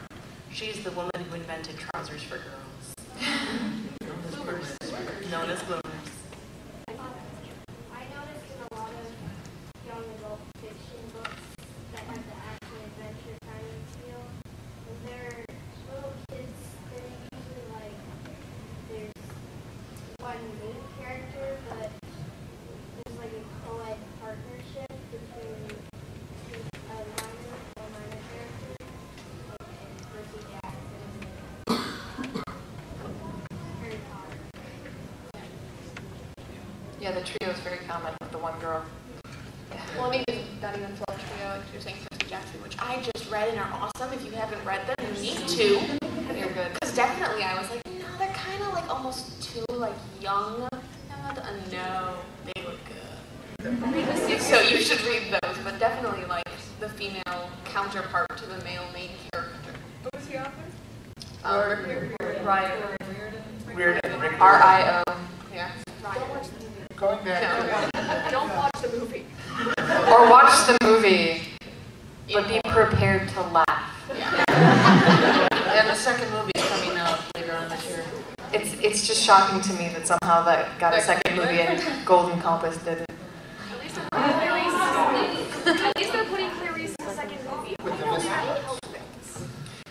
She's the woman who invented trousers for girls. Known as bloomers. I noticed in a lot of young adult fiction books that have the action adventure kind of feel, when they're little kids, they're usually like, there's one main character, but there's like a co-ed partnership between a minor character and Percy Jackson. Harry Potter. Yeah, the trio is very common with the one girl. Yeah. Well, I mean, not even full trio, like you're saying, Percy Jackson, which I just read and are awesome. If you haven't read them, you need to. They're good. Because definitely, I was like, no, they're kind of like almost too like young. No, they look good. So you should read those, but definitely like the female counterpart to the male main character. What was the author? Ryan. Reardon. R-I-O. Yeah. Don't watch the movie. Going back to Don't watch the movie. Or watch the movie, but be prepared to laugh. And the second movie is coming out later on this year. It's just shocking to me that somehow that got a second movie and Golden Compass did it. At least they're putting Clarice in the second movie.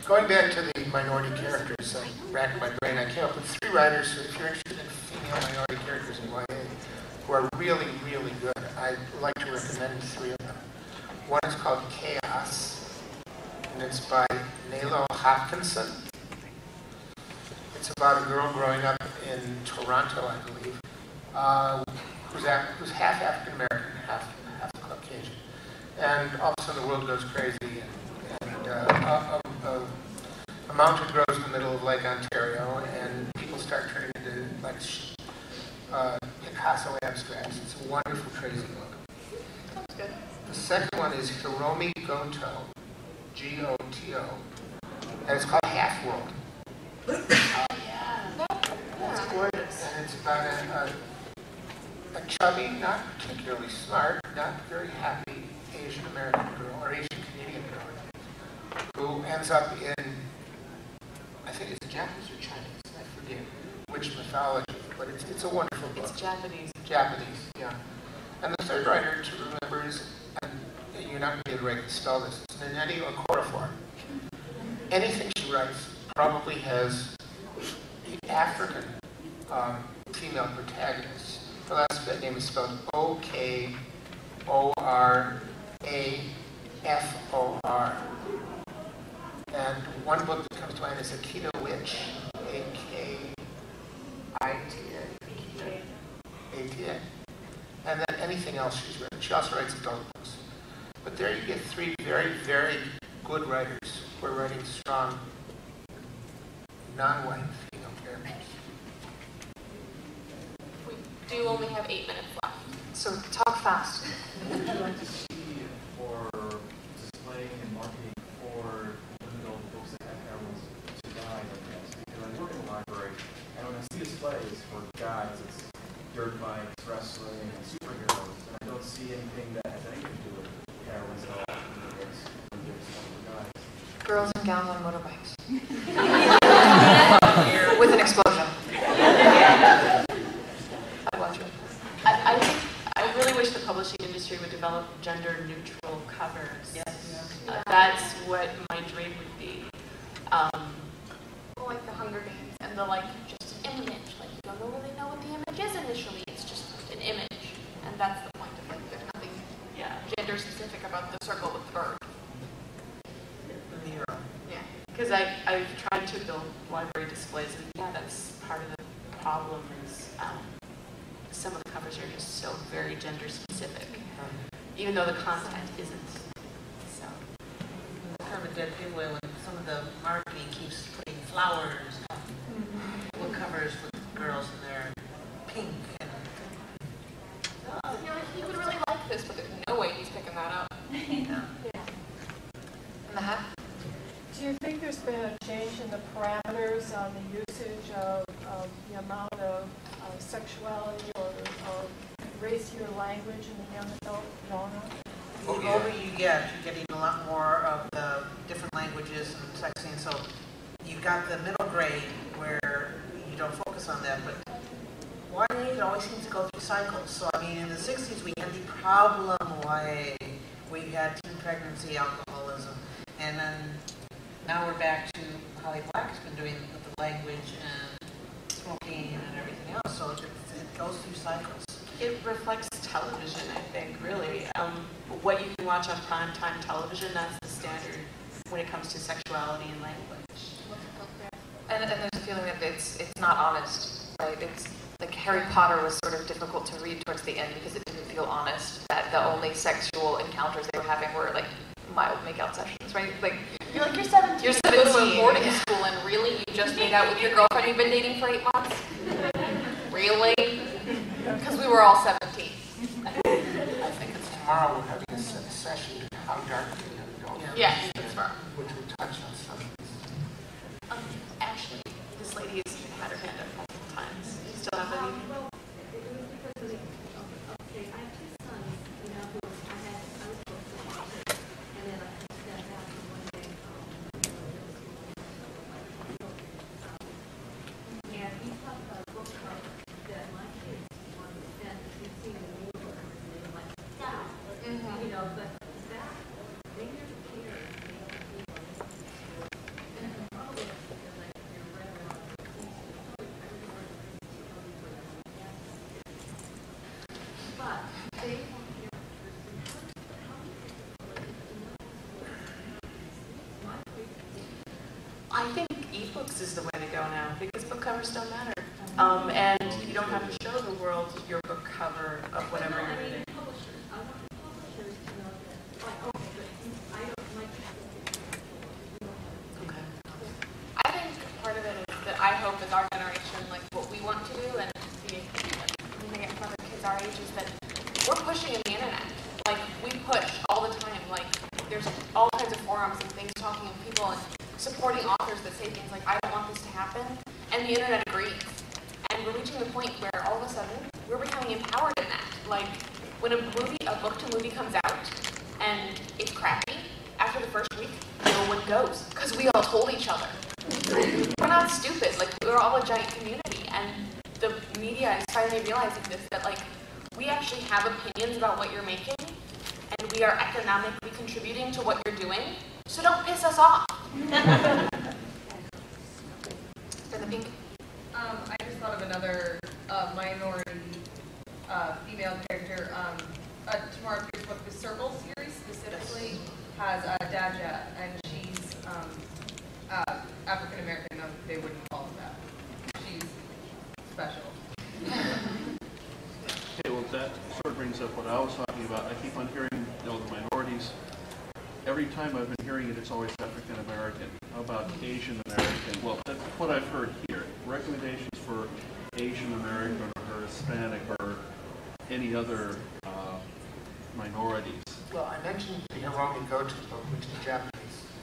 Going back to the minority characters, I racked my brain. I came up with 3 writers who, if you're interested in female minority characters in YA, who are really, really good, I'd like to recommend 3 of them. One is called Chaos, and it's by Nalo Hopkinson. It's about a girl growing up in Toronto, I believe, who's half African American, half Caucasian, and all of a sudden the world goes crazy, and a mountain grows in the middle of Lake Ontario, and people start turning into like Picasso abstracts. It's a wonderful, crazy book. Sounds good. The second one is Hiromi Goto, G-O-T-O, and it's called Half World. That's gorgeous. And it's about a chubby, not particularly smart, not very happy Asian American girl, or Asian Canadian girl, who ends up in, I think it's Japanese or Chinese, I forget which mythology, but it's a wonderful book. It's Japanese. Japanese, yeah. And the third writer to remember is, and you're not going to be able to rightly spell this, it's Nanette Okorafor. Anything she writes probably has an African female protagonist. Her last name is spelled O-K-O-R-A-F-O-R. And one book that comes to mind is Akita Witch, A-K-I-T-A. And then anything else she's written. She also writes adult books. But there you get three very, very good writers who are writing strong, non-white female characters. We do only have 8 minutes left, so talk fast. What would you like to see for displaying and marketing for adult books that have heroines to guys, I guess? Because I work in the library, and when I see displays for guys, it's dirt bikes, wrestling, and superheroes, and I don't see anything that has anything to do with heroines at all. Girls in gowns on motorbikes. With an explosion. I'd watch it. I really wish the publishing industry would develop gender-neutral covers. Yes. That's what my dream would be. Like the Hunger Games and the just an image. Like you don't really know what the image is initially. It's just an image, and that's the point of there's nothing gender specific about the circle with the bird. Yeah, because I've tried to build library displays, and that's part of the problem is some of the covers are just so very gender specific, even though the content isn't. So kind of a dead giveaway when some of the marketing keeps putting flowers on book covers with girls in their pink and. He would really like this, but there's no way he's picking that up. Do you think there's been a change in the parameters on the usage of the amount of sexuality or racier language in the young adult genre? The older you get, you're getting a lot more of the different languages and sexing. So you've got the middle grade where you don't focus on that, but YA always seems to go through cycles. So I mean, in the 60s we had the problem YA, where you had teen pregnancy, alcoholism, and then now we're back to Holly Black's been doing with the language and smoking and everything else. So it goes through cycles. It reflects television, I think, really. What you can watch on primetime television, that's the standard when it comes to sexuality and language. And there's a feeling that it's not honest, right? It's like Harry Potter was sort of difficult to read towards the end because it didn't feel honest. That the only sexual encounters they were having were like mild makeout sessions, right? Like you're 17. You're 17. You go to a boarding school and really you just made out with your girlfriend you've been dating for 8 months? Really? Because we were all 17. I think it's tomorrow we're having a session on how dark the adult is. Yes, that's right. Which will touch on some of these. Actually, this lady has had her hand up multiple times. Do you still have any? Well, it was because of the, okay, I have 2 sons, who I was booked for and then I stepped out for one day, and he talked about a book cover that my kids wanted to send, if you've seen the new book, and they were like, stop, you know, but that, they never cared. I think ebooks is the way to go now because book covers don't matter. And you don't have to show the world your book cover of whatever you're reading. Okay. I think part of it is that I hope as our generation, like what we want to do and anything from the kids our age is that we're pushing in the internet. Like we push all the time. Like there's all kinds of forums and things talking to people and supporting authors that say things like, I don't want this to happen, and the internet agrees. And we're reaching the point where all of a sudden, we're becoming empowered in that. Like, when a book to movie comes out, and it's crappy, after the first week, no one goes, because we all told each other. We're not stupid, like, we're all a giant community, and the media is finally realizing this, that, like, we actually have opinions about what you're making, and we are economically contributing to what you're doing, so don't piss us off. For the pink. I just thought of another minority female character. Tomorrow Pierce's book, the Circle series specifically has Daja, and she's African American, they wouldn't call it that. She's special. Okay, well, that sort of brings up what I was talking about. I keep on hearing, the minorities. Every time I've been hearing it, it's always African American. How about Asian American? Well, that's what I've heard here. Recommendations for Asian American or Hispanic or any other minorities. Well, I mentioned the Hiromi Goto book, which is Japanese.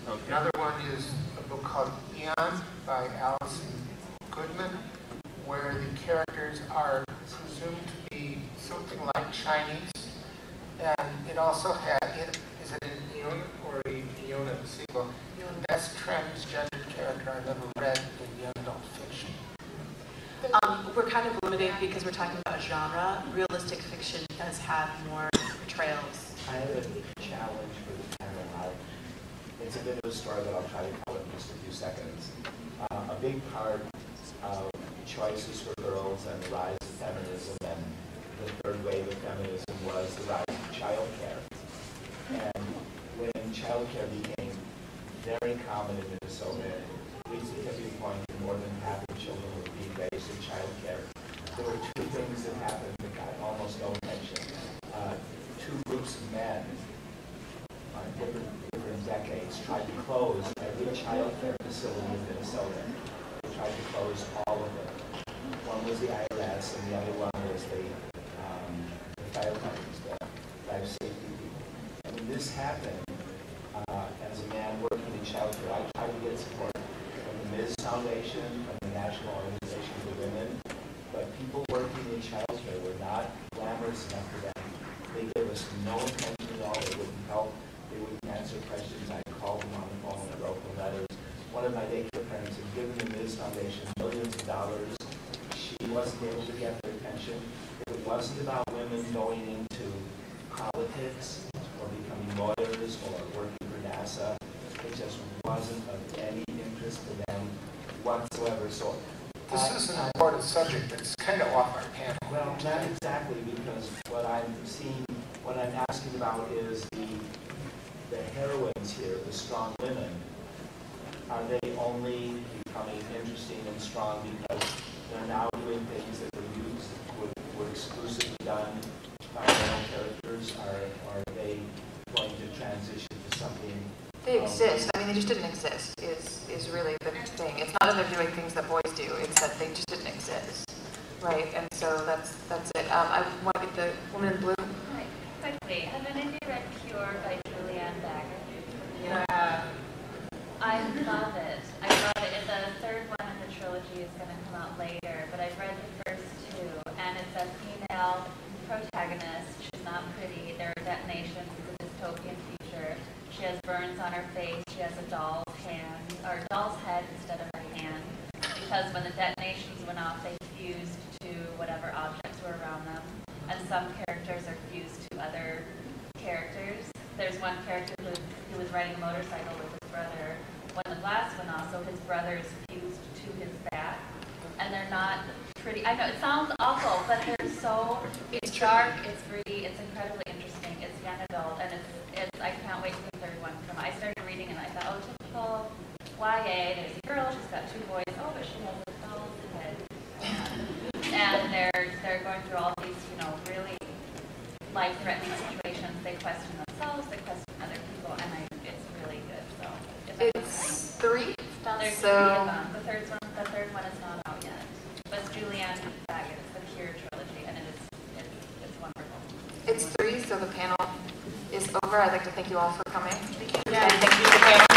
Okay. Another one is a book called Eon by Alison Goodman, where the characters are presumed to be something like Chinese. And it also had, is it an Iona or a Iona sequel? The best transgender character I've ever read in young adult fiction. We're kind of limited because we're talking about genre. Realistic fiction does have more portrayals. I have a challenge for the panel. It's a bit of a story, but I'll try to tell it in just a few seconds. A big part of choices for girls and the rise of feminism and the third wave of feminism was the rise of childcare. And when childcare became very common in Minnesota, it reached a tipping point where more than half of children were being raised in childcare. There were two things that happened that got almost no attention. Two groups of men on different decades tried to close every childcare facility in Minnesota. They tried to close all of them. One was the IRS, and the other one was the firefighters, the life safety people. And when this happened, as a man working in childcare, I tried to get support from the Ms. Foundation, from the National Organization for Women, but people working in childcare were not glamorous enough for them. They gave us no attention at all. They wouldn't help. They wouldn't answer questions. I called them on the phone. I wrote them letters. One of my daycare parents had given the Ms. Foundation millions of dollars. She wasn't able to get their attention. It wasn't about women going into politics or becoming lawyers or working for NASA. It just wasn't of any interest to them whatsoever. So this is an important subject, but it's kind of off our panel. Well, not exactly, because what I'm seeing, what I'm asking about is the heroines here, the strong women. Are they only becoming interesting and strong because they're now doing things that were exclusively done by male characters? Or are they going to transition to something? They exist. I mean, they just didn't exist is really the thing. It's not that they're doing things that boys do. It's that they just didn't exist, right? And so that's it. I want to get the woman in blue. Hi, quickly. Have any of you read Cure by Julianne Bagger? Yeah. I love it. I love it. The third one in the trilogy is going to come out later, but I've read the first two, and it's a female protagonist. She's not pretty. There are detonations. It's a dystopian future. She has burns on her face. She has a doll's hand, or a doll's head instead of her hand, because when the detonations went off, they fused to whatever objects were around them. And some characters are fused to other characters. There's one character who was riding a motorcycle with his brother. When the blast went off, so his brother is fused to his back, and they're not pretty. I know it sounds awful, but they're so. It's dark. It's gritty. It's incredibly interesting. It's young adult, and it's. I can't wait for the third one to come. I started reading and I thought, oh, typical YA. There's a girl. She's got two boys. Oh, but she has a doll's head. And they're going through all these, really life-threatening situations. They question themselves. They question other people, and it's really good. So it's three. There's three of them. The third one is not out yet. But it's Julianne Bagger. It's the Cure trilogy, and it's wonderful. It's three, so the panel is over. I'd like to thank you all for coming. Thank you. Yeah, thank you to the panel.